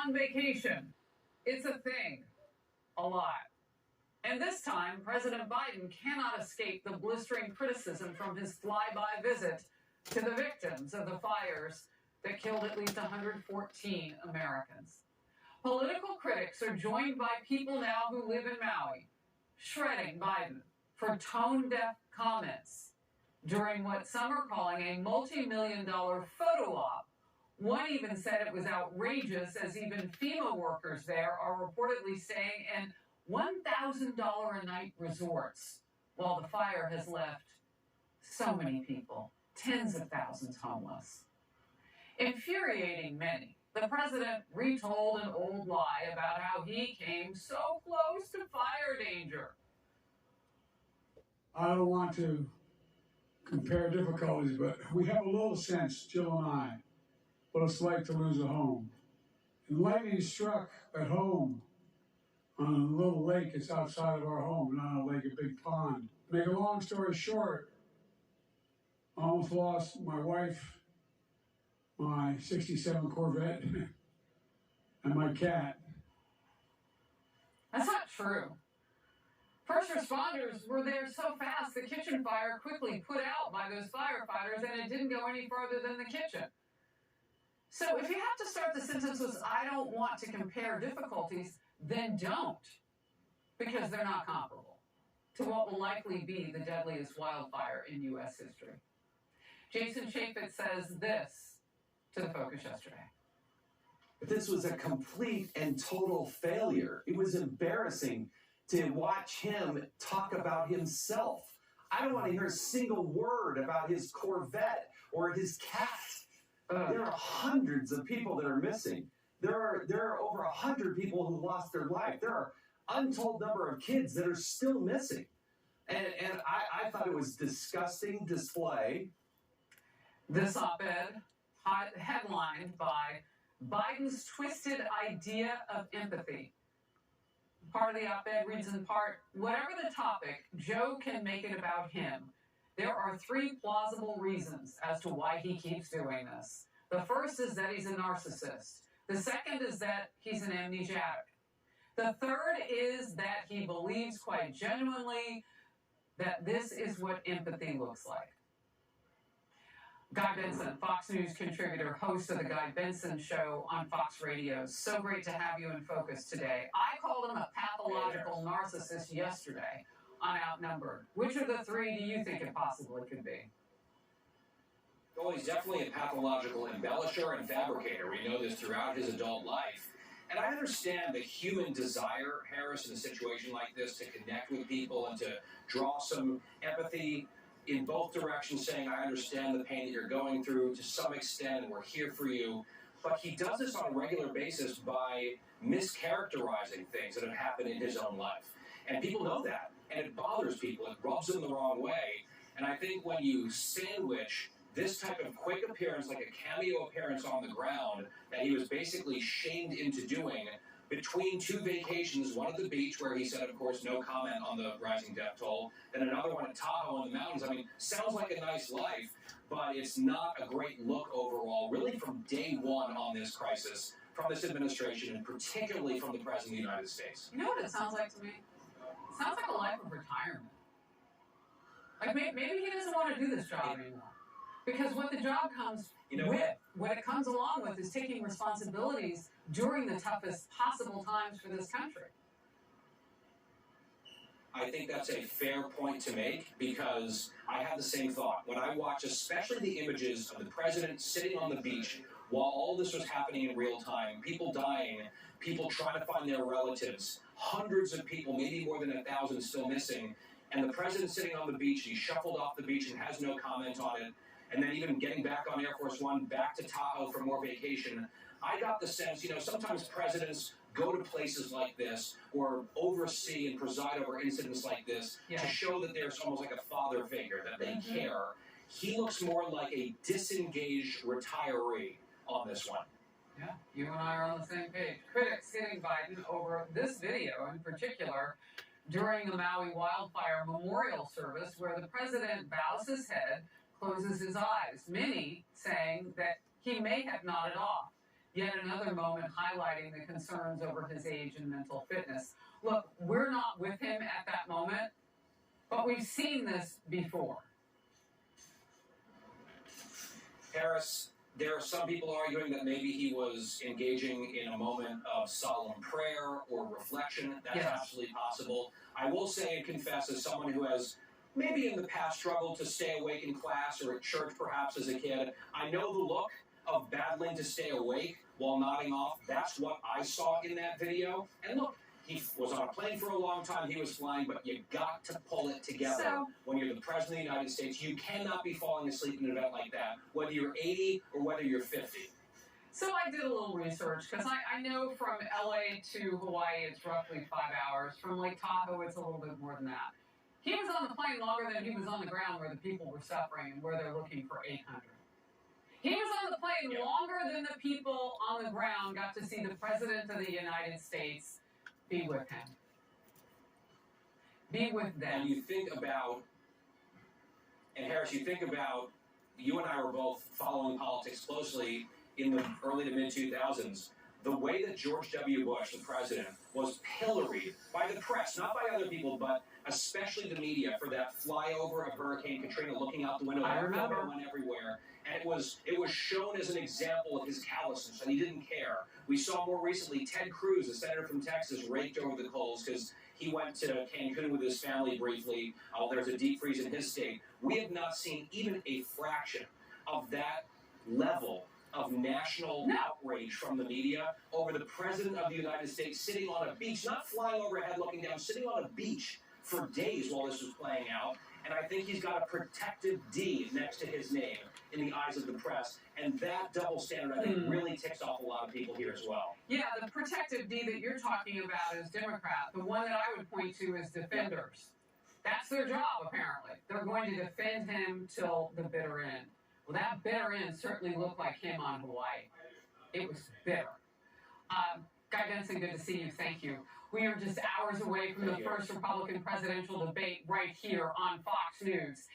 on vacation. It's a thing. A lot. And this time, President Biden cannot escape the blistering criticism from his flyby visit to the victims of the fires that killed at least 114 Americans. Political critics are joined by people now who live in Maui, shredding Biden for tone-deaf comments during what some are calling a multi-million-dollar photo op. One even said it was outrageous, as even FEMA workers there are reportedly staying in $1,000 a night resorts, while the fire has left so many people, tens of thousands, homeless. Infuriating many, the president retold an old lie about how he came so close to fire danger. I don't want to compare difficulties, but we have a little sense, Jill and I, what it's like to lose a home. And lightning struck at home on a little lake that's outside of our home, not a lake, a big pond. To make a long story short, I almost lost my wife, my 67 Corvette, and my cat. That's not true. First responders were there so fast the kitchen fire quickly put out by those firefighters, and it didn't go any further than the kitchen. So if you have to start the sentence with, I don't want to compare difficulties, then don't, because they're not comparable to what will likely be the deadliest wildfire in U.S. history. Jason Chaffetz says this to the Focus yesterday. This was a complete and total failure. It was embarrassing to watch him talk about himself. I don't want to hear a single word about his Corvette or his cat. There are hundreds of people that are missing. There are over 100 people who lost their life. There are untold number of kids that are still missing. And I thought it was disgusting display. This op-ed, headlined by Biden's twisted idea of empathy. Part of the op-ed reads in part, whatever the topic, Joe can make it about him. There are three plausible reasons as to why he keeps doing this. The first is that he's a narcissist. The second is that he's an amnesiac. The third is that he believes quite genuinely that this is what empathy looks like. Guy Benson, Fox News contributor, host of the Guy Benson Show on Fox Radio. So great to have you in focus today. I called him a pathological narcissist yesterday on Outnumbered. Which of the three do you think it possibly could be? Well, he's definitely a pathological embellisher and fabricator. We know this throughout his adult life. And I understand the human desire, Harris, in a situation like this, to connect with people and to draw some empathy in both directions, saying, I understand the pain that you're going through to some extent, and we're here for you. But he does this on a regular basis by mischaracterizing things that have happened in his own life. And people know that, and it bothers people. It rubs them the wrong way. And I think when you sandwich this type of quick appearance, like a cameo appearance on the ground, that he was basically shamed into doing between two vacations, one at the beach where he said, of course, no comment on the rising death toll, then another one at Tahoe in the mountains. I mean, sounds like a nice life, but it's not a great look overall, really from day one on this crisis, from this administration, and particularly from the President of the United States. You know what it sounds like to me? It sounds like a life of retirement. Like maybe he doesn't want to do this job anymore. Because what the job comes with, what it comes along with, is taking responsibilities during the toughest possible times for this country. I think that's a fair point to make, because I have the same thought. When I watch especially the images of the president sitting on the beach while all this was happening in real time, people dying, people trying to find their relatives, hundreds of people, maybe more than 1,000 still missing, and the president sitting on the beach, he shuffled off the beach and has no comment on it, and then even getting back on Air Force One, back to Tahoe for more vacation. I got the sense, sometimes presidents go to places like this or oversee and preside over incidents like this to show that there's almost like a father figure, that they care. He looks more like a disengaged retiree on this one. Yeah, you and I are on the same page. Critics hitting Biden over this video in particular during the Maui wildfire memorial service, where the president bows his head, closes his eyes, many saying that he may have nodded off. Yet another moment highlighting the concerns over his age and mental fitness. Look, we're not with him at that moment, but we've seen this before. Harris, there are some people arguing that maybe he was engaging in a moment of solemn prayer or reflection. That's Yes. absolutely possible. I will say and confess, as someone who has maybe in the past struggled to stay awake in class or at church perhaps as a kid, I know the look of battling to stay awake while nodding off. That's what I saw in that video. And look, he was on a plane for a long time, he was flying, but you got to pull it together. When you're the President of the United States, you cannot be falling asleep in an event like that, whether you're 80 or whether you're 50. So I did a little research, because I know from LA to Hawaii it's roughly 5 hours. From Lake Tahoe it's a little bit more than that. He was on the plane longer than he was on the ground where the people were suffering and where they're looking for 800. He was on the plane longer than the people on the ground got to see the President of the United States be with him. Be with them. And you think about, and Harris, you think about, you and I were both following politics closely in the early to mid-2000s. The way that George W. Bush, the president, was pilloried by the press, not by other people, but especially the media, for that flyover of Hurricane Katrina, looking out the window. I remember. It went everywhere. And it was shown as an example of his callousness, and he didn't care. We saw more recently Ted Cruz, a senator from Texas, raked over the coals because he went to Cancun with his family briefly. There's a deep freeze in his state. We have not seen even a fraction of that level of national outrage from the media over the President of the United States sitting on a beach, not flying overhead looking down, sitting on a beach for days while this was playing out. And I think he's got a protective D next to his name in the eyes of the press. And that double standard, I think, really ticks off a lot of people here as well. Yeah, the protective D that you're talking about is Democrat. The one that I would point to is defenders. That's their job, apparently. They're going to defend him till the bitter end. Well, that bitter end certainly looked like him on Hawaii. It was bitter. Guy Benson, good to see you. Thank you. We are just hours away from the first Republican presidential debate right here on Fox News.